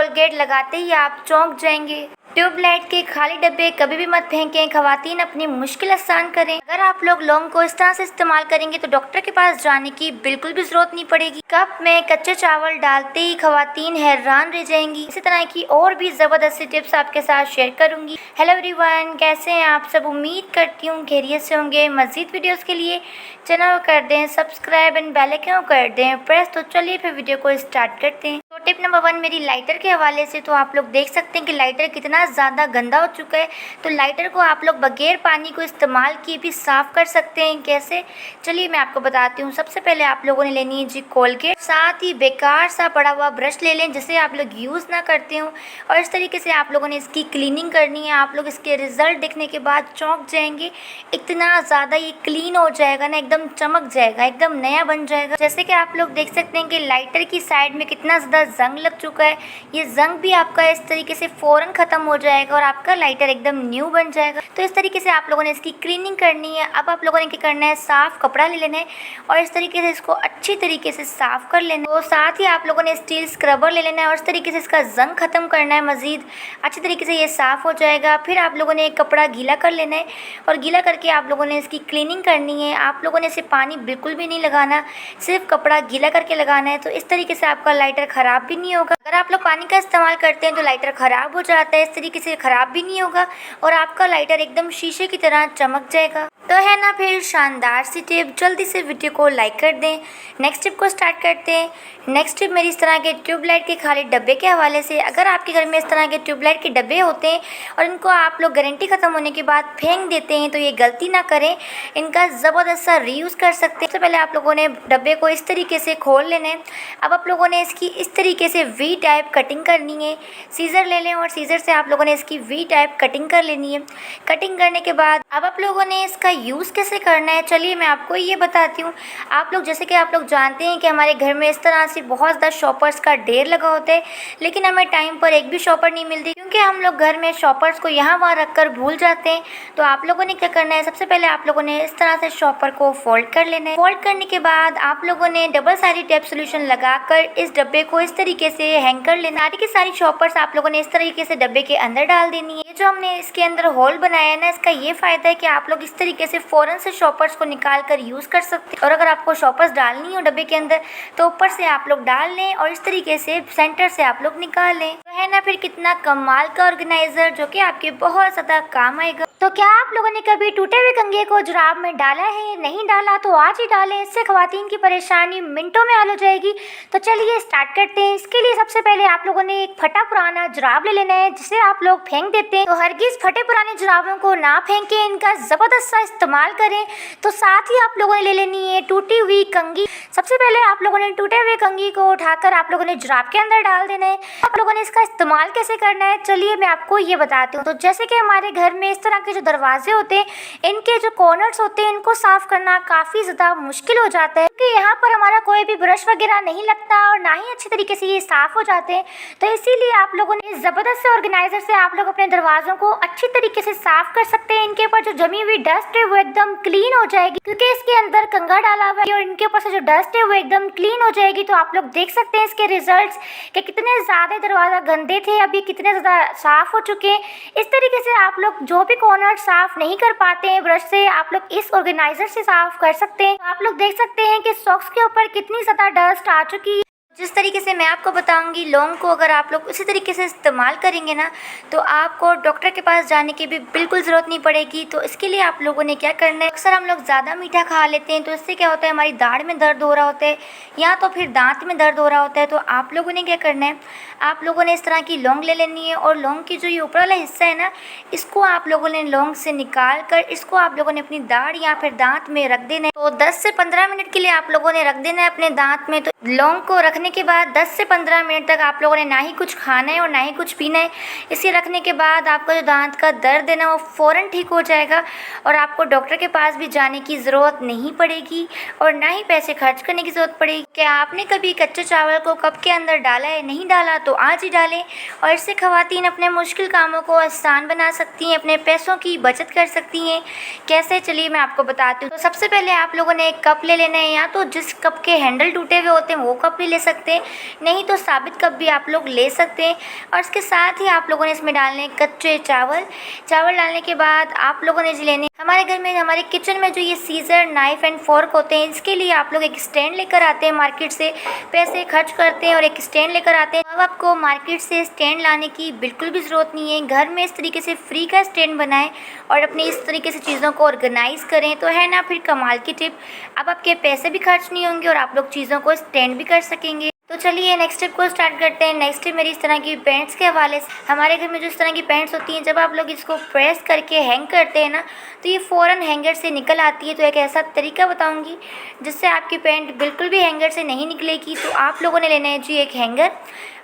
Colgate लगाते ही आप चौंक जाएंगे। ट्यूबलाइट के खाली डब्बे कभी भी मत फेंकें। खवातीन अपनी मुश्किल आसान करें। अगर आप लोग लौंग को इस तरह से इस्तेमाल करेंगे तो डॉक्टर के पास जाने की बिल्कुल भी जरूरत नहीं पड़ेगी। कप में कच्चे चावल डालते ही खवातीन हैरान रह जाएंगी। इसी तरह की और भी जबरदस्त टिप्स आपके साथ शेयर करूंगी। हेलो एवरीवन, कैसे हैं आप सब? उम्मीद करती हूँ खैरियत से होंगे। मजीद वीडियोस के लिए चैनल कर दें सब्सक्राइब एंड बेल आइकन कर दें प्रेस। तो चलिए फिर वीडियो को स्टार्ट करते हैं। तो टिप नंबर 1 मेरी लाइटर के हवाले से। तो आप लोग देख सकते हैं कि लाइटर कितना ज़्यादा गंदा हो चुका है। तो लाइटर को आप लोग बगैर पानी को इस्तेमाल किए भी साफ़ कर सकते हैं। कैसे, चलिए मैं आपको बताती हूँ। सबसे पहले आप लोगों ने लेनी है जी कोलगेट। साथ ही बेकार सा पड़ा हुआ ब्रश ले लें जिसे आप लोग यूज़ ना करते हो, और इस तरीके से आप लोगों ने इसकी क्लीनिंग करनी है। आप लोग इसके रिजल्ट देखने के बाद चौंक जाएंगे। इतना ज़्यादा ये क्लीन हो जाएगा ना, एकदम चमक जाएगा, एकदम नया बन जाएगा। जैसे कि आप लोग देख सकते हैं कि लाइटर की साइड में कितना ज़्यादा जंग लग चुका है। ये जंग भी आपका इस तरीके से फ़ौरन ख़त्म हो जाएगा और आपका लाइटर एकदम न्यू बन जाएगा। तो इस तरीके से आप लोगों ने इसकी क्लीनिंग करनी है। अब आप लोगों ने क्या करना है, साफ़ कपड़ा ले लेना है और इस तरीके से इसको अच्छी तरीके से साफ़ कर लेना है। तो साथ ही आप लोगों ने स्टील स्क्रबर ले लेना है और इस तरीके से इसका जंग ख़त्म करना है। मज़ीद अच्छी तरीके से ये साफ़ हो जाएगा। फिर आप लोगों ने एक कपड़ा गीला कर लेना है और गीला करके आप लोगों ने इसकी क्लीनिंग करनी है। आप लोगों ने इसे पानी बिल्कुल भी नहीं लगाना, सिर्फ कपड़ा गीला करके लगाना है। तो इस तरीके से आपका लाइटर ख़राब भी नहीं होगा। अगर आप लोग पानी का इस्तेमाल करते हैं तो लाइटर ख़राब हो जाता है। इस तरीके से ख़राब भी नहीं होगा और आपका लाइटर एकदम शीशे की तरह चमक जाएगा। तो है ना फिर शानदार सी टिप। जल्दी से वीडियो को लाइक कर दें। नेक्स्ट टिप को स्टार्ट करते हैं। नेक्स्ट टिप मेरी इस तरह के ट्यूबलाइट के खाली डब्बे के हवाले से। अगर आपके घर में इस तरह के ट्यूबलाइट के डब्बे होते हैं और इनको आप लोग गारंटी ख़त्म होने के बाद फेंक देते हैं तो ये गलती ना करें, इनका ज़बरदस्त सा रीयूज़ कर सकते हैं। सबसे पहले आप लोगों ने डब्बे को इस तरीके से खोल लेना है। अब आप लोगों ने इसकी इस तरीके से वी टाइप कटिंग करनी है। सीज़र ले लें और सीज़र से आप लोगों ने इसकी वी टाइप कटिंग कर लेनी है। कटिंग करने के बाद अब आप लोगों ने इसका यूज़ कैसे करना है, चलिए मैं आपको ये बताती हूँ। आप लोग जैसे कि आप लोग जानते हैं कि हमारे घर में इस तरह से बहुत ज़्यादा शॉपर्स का ढेर लगा होता है, लेकिन हमें टाइम पर एक भी शॉपर नहीं मिलती क्योंकि हम लोग घर में शॉपर्स को यहाँ वहाँ रख कर भूल जाते हैं। तो आप लोगों ने क्या करना है, सबसे पहले आप लोगों ने इस तरह से शॉपर को फोल्ड कर लेना है। फोल्ड करने के बाद आप लोगों ने डबल साइड टेप सोल्यूशन लगाकर इस डब्बे को इस तरीके से हैंग कर लेना। सारी की सारी शॉपर्स आप लोगों ने इस तरीके से डब्बे के अंदर डाल देनी है। जो हमने इसके अंदर होल बनाया है ना, इसका ये फ़ायदा है कि आप लोग इस तरीके से फ़ौरन से शॉपर्स को निकाल कर यूज़ कर सकते हैं। और अगर आपको शॉपर्स डालनी हो डब्बे के अंदर तो ऊपर से आप लोग डाल लें और इस तरीके से सेंटर से आप लोग निकाल लें। तो है ना फिर कितना कमाल का ऑर्गेनाइज़र जो कि आपके बहुत ज़्यादा काम आएगा। तो क्या आप लोगों ने कभी टूटे हुए कंघे को जुराब में डाला है? नहीं डाला तो आज ही डालें। इससे खवातीन की परेशानी मिनटों में हल हो जाएगी। तो चलिए स्टार्ट करते हैं। इसके लिए सबसे पहले आप लोगों ने एक फटा पुराना जुराब ले लेना है जिसे आप लोग फेंक देते हैं। तो हरगिज़ फटे पुराने जुराबों को ना फेंकें, इनका ज़बरदस्त सा इस्तेमाल करें। तो साथ ही आप लोगों ने ले लेनी है टूटी हुई कंघी। सबसे पहले आप लोगों ने टूटे हुए कंघी को उठाकर आप लोगों ने जुराब के अंदर डाल देना है। आप लोगों ने इसका इस्तेमाल कैसे करना है, चलिए मैं आपको ये बताती हूँ। तो जैसे कि हमारे घर में इस तरह के जो दरवाजे होते हैं, इनके जो कॉर्नर्स होते हैं, इनको साफ करना काफ़ी ज़्यादा मुश्किल हो जाता है क्योंकि यहाँ पर हमारा कोई भी ब्रश वगैरह नहीं लगता और ना ही अच्छी तरीके से ये साफ़ हो जाते हैं। तो इसीलिए आप लोगों ने इस ज़बरदस्त से ऑर्गेनाइज़र से आप लोग अपने दरवाज़ों को अच्छी तरीके से साफ़ कर सकते हैं। इनके ऊपर जो जमी हुई डस्ट है वो एकदम क्लीन हो जाएगी क्योंकि इसके अंदर कंघा डाला हुआ है और इनके ऊपर से जो डस्ट है वो एकदम क्लीन हो जाएगी। तो आप लोग देख सकते हैं इसके रिजल्ट्स कि कितने ज़्यादा दरवाज़ा गंदे थे, अभी कितने ज़्यादा साफ़ हो चुके हैं। इस तरीके से आप लोग जो भी कॉर्नर साफ़ नहीं कर पाते हैं ब्रश से, आप लोग इस ऑर्गेनाइज़र से साफ़ कर सकते हैं। आप लोग देख सकते हैं कि सॉक्स के ऊपर कितनी ज़्यादा डस्ट आ चुकी है। जिस तरीके से मैं आपको बताऊंगी, लौंग को अगर आप लोग उसी तरीके से इस्तेमाल करेंगे ना तो आपको डॉक्टर के पास जाने की भी बिल्कुल ज़रूरत नहीं पड़ेगी। तो इसके लिए आप लोगों ने क्या करना है, अक्सर हम लोग ज़्यादा मीठा खा लेते हैं तो इससे क्या होता है, हमारी दाढ़ में दर्द हो रहा होता है या तो फिर दांत में दर्द हो रहा होता है। तो आप लोगों ने क्या करना है, आप लोगों ने इस तरह की लौंग ले लेनी है और लौंग की जो ये ऊपर वाला हिस्सा है ना, इसको आप लोगों ने लौंग से निकाल कर इसको आप लोगों ने अपनी दाढ़ या फिर दांत में रख देना है। तो 10 से 15 मिनट के लिए आप लोगों ने रख देना है अपने दांत में। तो लौंग को रखने के बाद 10 से 15 मिनट तक आप लोगों ने ना ही कुछ खाना है और ना ही कुछ पीना है। इसे रखने के बाद आपका जो दांत का दर्द है ना वो फ़ौरन ठीक हो जाएगा और आपको डॉक्टर के पास भी जाने की ज़रूरत नहीं पड़ेगी और ना ही पैसे खर्च करने की ज़रूरत पड़ेगी। क्या आपने कभी कच्चे चावल को कप के अंदर डाला है? नहीं डाला तो आज ही डालें और इससे खवातीन अपने मुश्किल कामों को आसान बना सकती हैं, अपने पैसों की बचत कर सकती हैं। कैसे, चलिए मैं आपको बताती हूँ। तो सबसे पहले आप लोगों ने एक कप ले लेना है, या तो जिस कप के हैंडल टूटे हुए होते हैं वो कप भी ले सकते सकते हैं, नहीं तो साबित कप भी आप लोग ले सकते हैं। और इसके साथ ही आप लोगों ने इसमें डालने हैं कच्चे चावल। चावल डालने के बाद आप लोगों ने जी लेने, हमारे घर में हमारे किचन में जो ये सीजर, नाइफ एंड फोर्क होते हैं, इसके लिए आप लोग एक स्टैंड लेकर आते हैं मार्केट से, पैसे खर्च करते हैं और एक स्टैंड लेकर आते हैं। अब आपको मार्केट से स्टैंड लाने की बिल्कुल भी ज़रूरत नहीं है, घर में इस तरीके से फ्री का स्टैंड बनाएं और अपनी इस तरीके से चीज़ों को ऑर्गेनाइज़ करें, तो है ना फिर कमाल की टिप। अब आपके पैसे भी खर्च नहीं होंगे और आप लोग चीज़ों को स्टैंड भी कर सकेंगे। तो चलिए नेक्स्ट टिप को स्टार्ट करते हैं। नेक्स्ट टिप मेरी इस तरह की पैंट्स के हवाले से। हमारे घर में जो इस तरह की पैंट्स होती हैं, जब आप लोग इसको प्रेस करके हैंग करते हैं ना, तो ये फ़ौरन हैंगर से निकल आती है। तो एक ऐसा तरीका बताऊंगी जिससे आपकी पैंट बिल्कुल भी हैंगर से नहीं निकलेगी। तो आप लोगों ने लेना है जी एक हैंगर,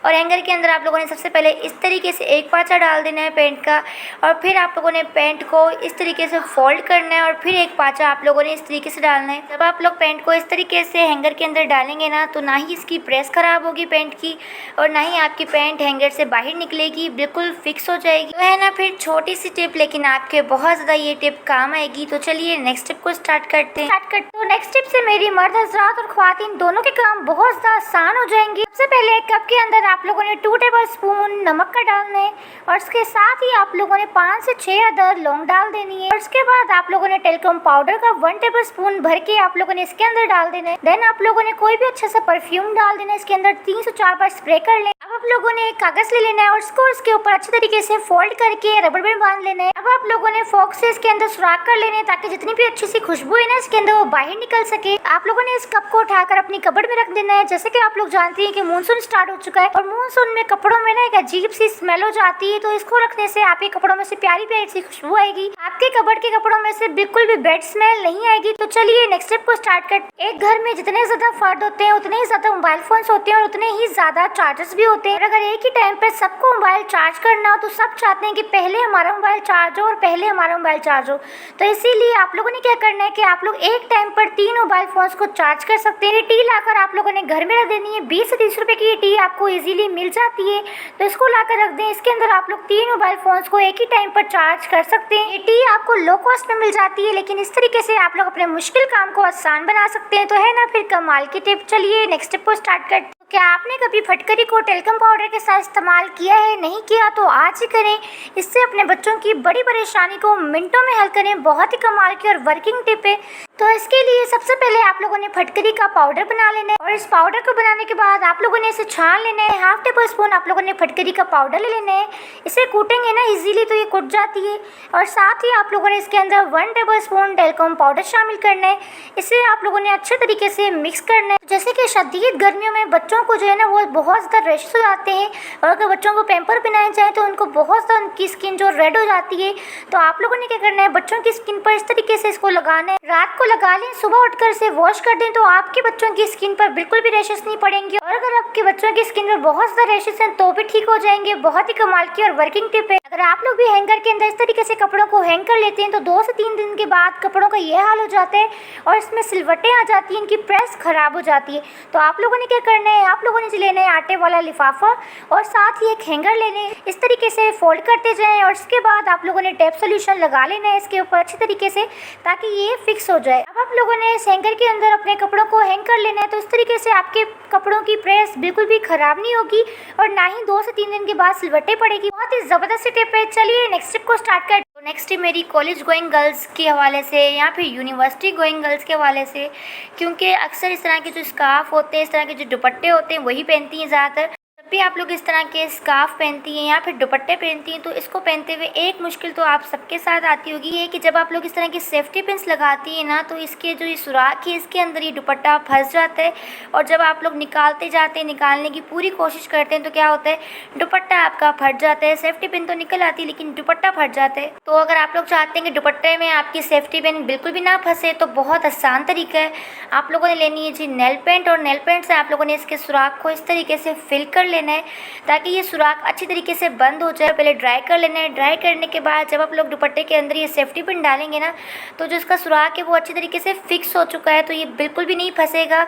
और हैंगर के अंदर आप लोगों ने सबसे पहले इस तरीके से एक पाँचा डाल देना है पैंट का, और फिर आप लोगों ने पैंट को इस तरीके से फोल्ड करना है और फिर एक पाँचा आप लोगों ने इस तरीके से डालना है। जब आप लोग पैंट को इस तरीके से हैंगर के अंदर डालेंगे ना, तो ना ही इसकी प्रेस ख़राब होगी पैंट की, और ना ही आपकी पैंट हैंगर से बाहर निकलेगी, बिल्कुल फिक्स हो जाएगी। तो है ना फिर छोटी सी टिप, लेकिन आपके बहुत ज़्यादा ये टिप काम आएगी। तो चलिए नेक्स्ट टिप को स्टार्ट करते हैं। तो नेक्स्ट टिप से मेरी मर्द हज़रात और ख्वातीन दोनों के काम बहुत ज़्यादा आसान हो जाएंगे। सबसे पहले एक कप के अंदर आप लोगों ने 2 टेबल स्पून नमक का डालना है, और उसके साथ ही आप लोगों ने 5 से 6 अदर लौंग डाल देनी है। और उसके बाद आप लोगों ने टेलकम पाउडर का 1 टेबल स्पून भर के आप लोगों ने इसके अंदर डाल देना है। देन आप लोगों ने कोई भी अच्छा सा परफ्यूम डाल देना है, इसके अंदर 3 से 4 बार स्प्रे कर लें। अब आप लोगों ने एक कागज ले लेना है और उसको इसके ऊपर अच्छे तरीके से फोल्ड करके रबड़ बैंड बांध लेना है। अब आप लोगों ने फोक से इसके अंदर सुराख कर लेने, ताकि जितनी भी अच्छी सी खुशबू है ना इसके अंदर वो बाहर निकल सके। आप लोगों ने इस कप को उठाकर अपनी कबर्ड में रख देना है। जैसे कि आप लोग जानते हैं कि मानसून स्टार्ट हो चुका है, और मानसून में कपड़ों में ना एक अजीब सी स्मेल हो जाती है, तो इसको रखने से आपके कपड़ों में से प्यारी प्यारी सी खुशबू आएगी। आपके कबर्ड के कपड़ों में से बिल्कुल भी बैड स्मेल नहीं आएगी। तो चलिए नेक्स्ट स्टेप को स्टार्ट करते हैं। एक घर में जितने ज्यादा फर्द होते हैं, उतने ही ज्यादा मोबाइल फोन्स होते हैं और उतने ही ज्यादा चार्जर्स भी होते हैं। और अगर एक ही टाइम पे सबको मोबाइल चार्ज करना हो, तो सब चाहते हैं कि पहले हमारा मोबाइल चार्ज हो और पहले हमारा मोबाइल चार्ज हो। तो इसीलिए आप लोगों ने क्या करना है कि आप लोग एक टाइम पर 3 मोबाइल फोन्स को चार्ज कर सकते हैं। ये टी लाकर आप लोगों ने घर में रख देनी है। 20 से 30 रुपए की ये टी आपको इजीली मिल जाती है, तो इसको लाकर रख दें। इसके अंदर आप लोग 3 मोबाइल फोन्स को एक ही टाइम पर चार्ज कर सकते हैं। ये टी आपको लो कॉस्ट में मिल जाती है, लेकिन इस तरीके से आप लोग अपने मुश्किल काम को आसान बना सकते हैं। तो है ना फिर कमाल की टिप। चलिए नेक्स्ट टिप को स्टार्ट करते हैं। क्या आपने कभी फटकरी को टेलकम पाउडर के साथ इस्तेमाल किया है? नहीं किया तो आज ही करें। इससे अपने बच्चों की बड़ी परेशानी को मिनटों में हल करें। बहुत ही कमाल की और वर्किंग टिप है। तो इसके लिए सबसे पहले आप लोगों ने फटकरी का पाउडर बना लेना है, और इस पाउडर को बनाने के बाद आप लोगों ने इसे छान लेना है। 1/2 टेबल स्पून आप लोगों ने फटकरी का पाउडर ले लेना है। इसे कूटेंगे ना इजीली तो ये कुट जाती है। और साथ ही आप लोगों ने इसके अंदर 1 टेबल स्पून टेलकम पाउडर शामिल करना है। इसे आप लोगों ने अच्छे तरीके से मिक्स करना है। जैसे कि शदीद गर्मियों में बच्चों को जो है ना वो बहुत ज़्यादा रैशेस हो जाते हैं, और अगर बच्चों को पैम्पर पहनाए जाए तो उनको बहुत ज़्यादा उनकी स्किन जो रेड हो जाती है। तो आप लोगों ने क्या करना है, बच्चों की स्किन पर इस तरीके से इसको लगाना है। रात को लगा लें, सुबह उठकर इसे वॉश कर दें, तो आपके बच्चों की स्किन पर बिल्कुल भी रैशेस नहीं पड़ेंगे। और अगर आपके बच्चों की स्किन पर बहुत ज़्यादा रैशेस हैं तो भी ठीक हो जाएंगे। बहुत ही कमाल की और वर्किंग टिप है। अगर आप लोग भी हैंगर के अंदर इस तरीके से कपड़ों को हैंग कर लेते हैं, तो 2 से 3 दिन के बाद कपड़ों का यह हाल हो जाता है और इसमें सिलवटें आ जाती हैं, इनकी प्रेस खराब हो जाती है। तो आप लोगों ने क्या करना है, आप लोगों ने लेना है आटे वाला लिफाफा, और साथ ही एक हैंगर लेने, इस तरीके से फोल्ड करते जाएं। और उसके बाद आप लोगों ने टेप सोल्यूशन लगा लेना है इसके ऊपर अच्छी तरीके से, ताकि ये फिक्स हो जाए। अब आप लोगों ने इस हैंगर के अंदर अपने कपड़ों को हैंग कर लेना है। तो इस तरीके से आपके कपड़ों की प्रेस बिल्कुल भी खराब नहीं होगी, और ना ही 2 से 3 दिन के बाद सिलवटें पड़ेगी। बहुत ही ज़बरदस्त टिप है। चलिए नेक्स्ट टिप को स्टार्ट कर। नेक्स्ट टिप मेरी कॉलेज गोइंग गर्ल्स के हवाले से या फिर यूनिवर्सिटी गोइंग गर्ल्स के हवाले से, क्योंकि अक्सर इस तरह के जो स्कार्फ होते हैं, इस तरह के जो दुपट्टे होते हैं वही पहनती हैं ज़्यादातर। जब भी आप लोग इस तरह के स्कार्फ पहनती हैं या फिर दुपट्टे पहनती हैं, तो इसको पहनते हुए एक मुश्किल तो आप सबके साथ आती होगी, ये कि जब आप लोग इस तरह की सेफ्टी पिन्स लगाती हैं ना, तो इसके जो ये सुराख है इसके अंदर ये दुपट्टा फंस जाता है। और जब आप लोग निकालते जाते हैं, निकालने की पूरी कोशिश करते हैं, तो क्या होता है, दुपट्टा आपका फट जाता है। सेफ्टी पिन तो निकल आती है लेकिन दुपट्टा फट जाता है। तो अगर आप लोग चाहते हैं कि दुपट्टे में आपकी सेफ्टी पिन बिल्कुल भी ना फंसे, तो बहुत आसान तरीका है। आप लोगों ने लेनी है जी नेल पेंट, और नेल पेंट से आप लोगों ने इसके सुराख को इस तरीके से फिल कर लेना है, ताकि ये सुराख अच्छी तरीके से बंद हो जाए। पहले ड्राई कर लेना है। ड्राई करने के बाद जब आप लोग दुपट्टे के अंदर ये सेफ्टी पिन डालेंगे ना, तो जो इसका सुराख है वो अच्छी तरीके से फिक्स हो चुका है, तो ये बिल्कुल भी नहीं फंसेगा।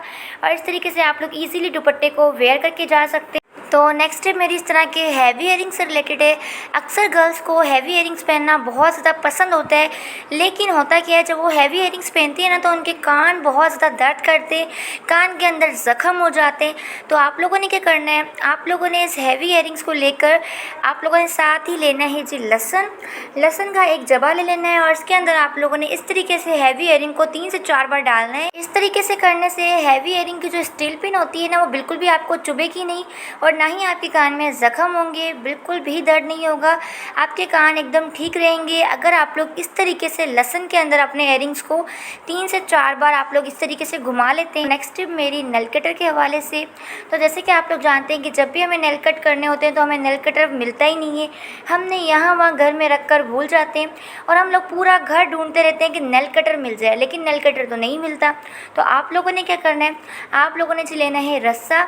और इस तरीके से आप लोग इजीली दुपट्टे को वेयर करके जा सकते हैं। तो नेक्स्ट टिप मेरी इस तरह के हैवी इयरिंग्स से रिलेटेड है। अक्सर गर्ल्स को हैवी इयरिंग्स पहनना बहुत ज़्यादा पसंद होता है, लेकिन होता क्या है, जब वो हैवी इयरिंग्स पहनती है ना तो उनके कान बहुत ज़्यादा दर्द करते, कान के अंदर ज़ख्म हो जाते हैं। तो आप लोगों ने क्या करना है, आप लोगों ने इस हैवी इयरिंग्स को लेकर आप लोगों ने साथ ही लेना है जी लहसुन का एक जबा ले लेना है और इसके अंदर आप लोगों ने इस तरीके से हैवी इयरिंग को 3 से 4 बार डालना है। इस तरीके से करने से हैवी इयरिंग की जो स्टील पिन होती है ना, वो बिल्कुल भी आपको चुभेगी नहीं और ना ही आपके कान में ज़ख्म होंगे, बिल्कुल भी दर्द नहीं होगा, आपके कान एकदम ठीक रहेंगे अगर आप लोग इस तरीके से लहसुन के अंदर अपने इयरिंग्स को 3 से 4 बार आप लोग इस तरीके से घुमा लेते हैं। नेक्स्ट टिप मेरी नेल कटर के हवाले से। तो जैसे कि आप लोग जानते हैं कि जब भी हमें नेल कट करने होते हैं तो हमें नेल कटर मिलता ही नहीं है, हमने यहाँ वहाँ घर में रख कर भूल जाते हैं और हम लोग पूरा घर ढूंढते रहते हैं कि नेल कटर मिल जाए, लेकिन नेल कटर तो नहीं मिलता। तो आप लोगों ने क्या करना है, आप लोगों ने जी लेना है रस्सा।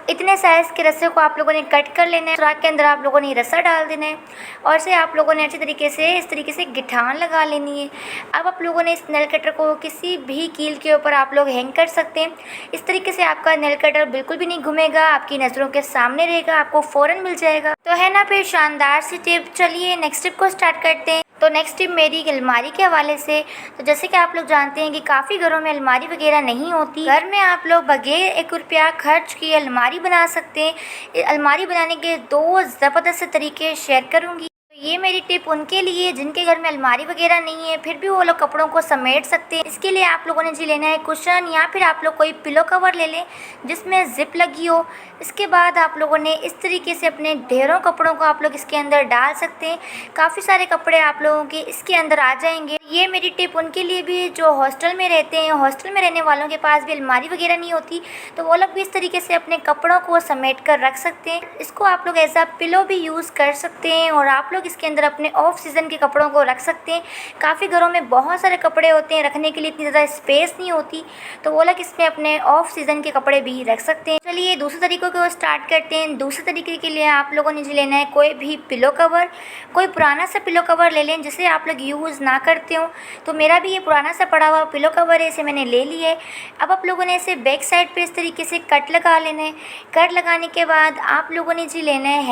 इतने साइज़ के रस्से को आप लोगों ने कट कर लेना है, सुराख के अंदर आप लोगों ने रस्सा डाल देना है और से आप लोगों ने अच्छी तरीके से इस तरीके से गिठान लगा लेनी है। अब आप लोगों ने इस नेल कटर को किसी भी कील के ऊपर आप लोग हैंग कर सकते हैं। इस तरीके से आपका नेल कटर बिल्कुल भी नहीं घूमेगा, आपकी नज़रों के सामने रहेगा, आपको फ़ौरन मिल जाएगा। तो है ना फिर शानदार सी टिप। चलिए नेक्स्ट टिप को स्टार्ट करते हैं। तो नेक्स्ट टिप मेरी अलमारी के हवाले से। तो जैसे कि आप लोग जानते हैं कि काफ़ी घरों में अलमारी वगैरह नहीं होती, घर में आप लोग बगैर 1 रुपया खर्च किए अलमारी बना सकते हैं। अलमारी बनाने के 2 ज़बरदस्त तरीके शेयर करूँगी। ये मेरी टिप उनके लिए जिनके घर में अलमारी वगैरह नहीं है, फिर भी वो लोग कपड़ों को समेट सकते हैं। इसके लिए आप लोगों ने जी लेना है कुशन या फिर आप लोग कोई पिलो कवर ले लें जिसमें जिप लगी हो। इसके बाद आप लोगों ने इस तरीके से अपने ढेरों कपड़ों को आप लोग इसके अंदर डाल सकते हैं। काफ़ी सारे कपड़े आप लोगों के इसके अंदर आ जाएंगे। ये मेरी टिप उनके लिए भी जो हॉस्टल में रहते हैं, हॉस्टल में रहने वालों के पास भी अलमारी वगैरह नहीं होती, तो वो लोग भी इस तरीके से अपने कपड़ों को समेट कर रख सकते हैं। इसको आप लोग एज आ पिलो भी यूज़ कर सकते हैं और आप लोग इसके अंदर अपने ऑफ सीज़न के कपड़ों को रख सकते हैं। काफ़ी घरों में बहुत सारे कपड़े होते हैं, रखने के लिए इतनी ज़्यादा स्पेस नहीं होती, तो वो लोग इसमें अपने ऑफ सीज़न के कपड़े भी रख सकते हैं। चलिए दूसरे तरीकों को स्टार्ट करते हैं। दूसरे तरीके के लिए आप लोगों ने जी लेना है कोई भी पिलो कवर, कोई पुराना सा पिलो कवर ले लें जिसे आप लोग यूज़ ना करते हो। तो मेरा भी ये पुराना सा पड़ा हुआ पिलो कवर है, इसे मैंने ले लिया है। अब आप लोगों ने इसे बैक साइड पे इस तरीके से कट लगा लेना है। कट लगाने के बाद आप लोगों ने जी लेना है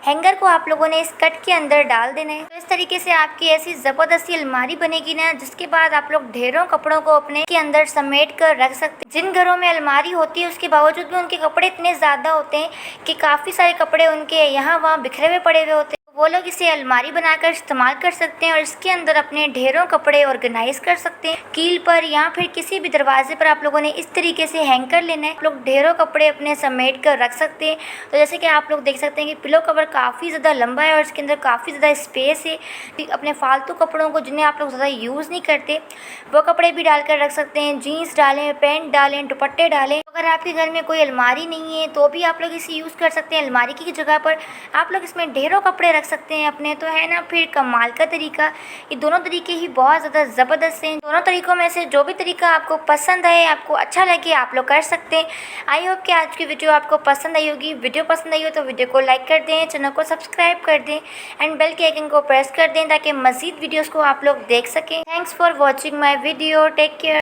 हैंगर को आप लोगों ने इस कट के अंदर डाल देना है। तो इस तरीके से आपकी ऐसी ज़बरदस्त अलमारी बनेगी ना, जिसके बाद आप लोग ढेरों कपड़ों को अपने के अंदर समेट कर रख सकते हैं। जिन घरों में अलमारी होती है उसके बावजूद भी उनके कपड़े इतने ज़्यादा होते हैं कि काफ़ी सारे कपड़े उनके यहाँ वहाँ बिखरे हुए पड़े हुए होते हैं, वो लोग इसे अलमारी बनाकर इस्तेमाल कर सकते हैं और इसके अंदर अपने ढेरों कपड़े ऑर्गेनाइज कर सकते हैं। कील पर या फिर किसी भी दरवाजे पर आप लोगों ने इस तरीके से हैंग कर लेना है। आप लोग ढेरों कपड़े अपने समेट कर रख सकते हैं। तो जैसे कि आप लोग देख सकते हैं कि पिलो कवर काफ़ी ज़्यादा लंबा है और इसके अंदर काफ़ी ज़्यादा स्पेस है। अपने फालतू कपड़ों को जिन्हें आप लोग ज़्यादा यूज़ नहीं करते, वो कपड़े भी डाल कर रख सकते हैं। जीन्स डालें, पैंट डालें, दुपट्टे डालें। अगर आपके घर में कोई अलमारी नहीं है तो भी आप लोग इसे यूज़ कर सकते हैं। अलमारी की जगह पर आप लोग इसमें ढेरों कपड़े रख सकते हैं अपने। तो है ना फिर कमाल का तरीका। ये दोनों तरीके ही बहुत ज़्यादा ज़बरदस्त हैं। दोनों तरीकों में से जो भी तरीका आपको पसंद आए, आपको अच्छा लगे, आप लोग कर सकते हैं। आई होप कि आज की वीडियो आपको पसंद आई होगी। वीडियो पसंद आई हो तो वीडियो को लाइक कर दें, चैनल को सब्सक्राइब कर दें एंड बेल के आइकन को प्रेस कर दें ताकि मज़ीद वीडियोज़ को आप लोग देख सकें। Thanks for watching my video. Take care.